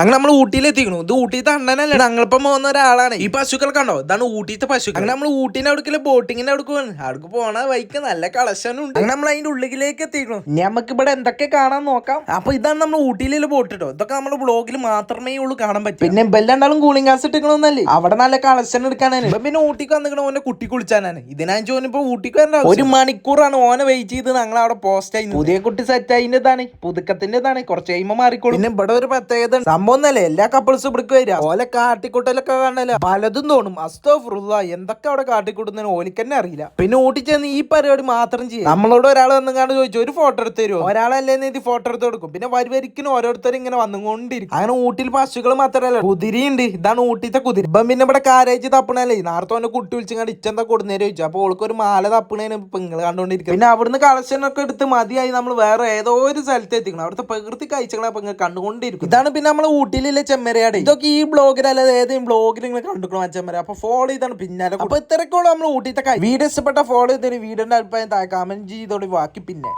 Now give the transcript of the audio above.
അങ്ങനെ നമ്മൾ ഊട്ടിയിൽ എത്തിക്കണു. ഇത് ഊട്ടിത്തെ അണ്ണനല്ലേ, ഞങ്ങളിപ്പം പോകുന്ന ഒരാളാണ്. ഈ പശുക്കൾ കണ്ടോ, ഇതാണ് ഊട്ടിത്തെ പശു. അങ്ങനെ നമ്മൾ ഊട്ടിനെ അവിടേക്ക് ബോട്ടിങ്ങിന്റെ അവിടെ പോവാണ്. അവിടെ പോണ വൈക്ക് നല്ല കളക്ഷനും ഉണ്ട്. അങ്ങനെ നമ്മൾ അതിന്റെ ഉള്ളിലേക്ക് എത്തിക്കണു. നമുക്ക് ഇവിടെ എന്തൊക്കെ കാണാൻ നോക്കാം. അപ്പൊ ഇതാണ് നമ്മൾ ഊട്ടിയിലെ ബോട്ട് കേട്ടോ. ഇതൊക്കെ നമ്മുടെ വ്ളോഗിൽ മാത്രമേ ഉള്ളൂ കാണാൻ പറ്റും. പിന്നെ ബെല്ലാണ്ടാളും കൂളിംഗ് ഗ്ലാസ് ഇട്ടിക്കണമെന്നല്ലേ, അവിടെ നല്ല കളക്ഷൻ എടുക്കാനാണ്. പിന്നെ ഊട്ടിക്ക് വന്നിക്കണ ഓനെ കുട്ടി കുളിച്ചാനാണ്. ഇതിനാഞ്ച് ഓനിപ്പോ ഊട്ടിക്ക് വരണ്ട, 1 മണിക്കൂറാണ് ഓനെ വെയിറ്റ് ചെയ്ത് ഞങ്ങൾ അവിടെ പോസ്റ്റ് ആയി. പുതിയ കുട്ടി സെറ്റ് ആയിന്റെതാണ്, പുതുക്കത്തിന്റെതാണ്, കുറച്ച് കഴിയുമ്പോൾ മാറിക്കോളും. പിന്നെ ഇവിടെ ഒരു പ്രത്യേകത സംഭവന്നല്ലേ, എല്ലാ കപ്പിൾസും ഇവിടേക്ക് വരിക. ഓലെ കാട്ടിക്കൂട്ടലൊക്കെ കാണല പലതും തോന്നും. അസ്തോഫുറുല്ലാ, എന്തൊക്കെ അവിടെ കാട്ടിക്കൂട്ടുന്നതിന് ഓലിക്കന്നെ അറിയില്ല. പിന്നെ ഊട്ടി ചെന്ന് ഈ പരിപാടി മാത്രം ചെയ്യും. നമ്മളോട് ഒരാൾ വന്നുകാണ്ട് ചോദിച്ചു ഒരു ഫോട്ടോ എടുത്ത് തരുമോ, ഒരാളല്ലേ ഇത് ഫോട്ടോ എടുത്ത് കൊടുക്കും. പിന്നെ വരിവരിക്കും ഓരോരുത്തരും ഇങ്ങനെ വന്നുകൊണ്ടിരിക്കും. അങ്ങനെ ഊട്ടിയിൽ പശുക്കൾ മാത്രമല്ല കുതിരയുണ്ട്. ഇതാണ് ഊട്ടിത്തെ കുതിര. ഇപ്പം പിന്നെ ഇവിടെ കാരേജ് തപ്പണല്ലേ, നേരത്തെ ഓനെ കുട്ടി വിളിച്ചാണ്ട് ഇച്ചെന്താ കൊടുന്നേരം ചോദിച്ചു. അപ്പൊ ഓൾക്ക് ഒരു മാല തപ്പണേന് ഇപ്പൊ നിങ്ങൾ കണ്ടോണ്ടിരിക്കും. പിന്നെ അവിടുന്ന് കളക്ഷൻ ഒക്കെ എടുത്ത് മതിയായി നമ്മൾ വേറെ ഏതോ ഒരു സ്ഥലത്ത് എത്തിക്കണം. അവിടുത്തെ പ്രകൃതി കാഴ്ചകളെ അപ്പൊ കണ്ടുകൊണ്ടിരിക്കും. ഇതാണ് പിന്നെ നമ്മൾ ഊട്ടിയിലെ ചെമ്മരയാട്. ഇതൊക്കെ ഈ ബ്ലോഗിൽ അല്ലാതെ ഏതെങ്കിലും ബ്ലോഗിൽ നിങ്ങൾ കണ്ടുക്കണം ആ ചെമ്മര. അപ്പൊ ഫോളോ ചെയ്താണ് പിന്നാലെ. അപ്പൊ ഇത്രയ്ക്കോളം നമ്മൾ ഊട്ടിത്തെ വീഡിയോ ഇഷ്ടപ്പെട്ട ഫോളോ ചെയ്തതിന് വീഡിയോന്റെ അഭിപ്രായം താഴെ കമന്റ് ചെയ്തോളി. ബാക്കി പിന്നെ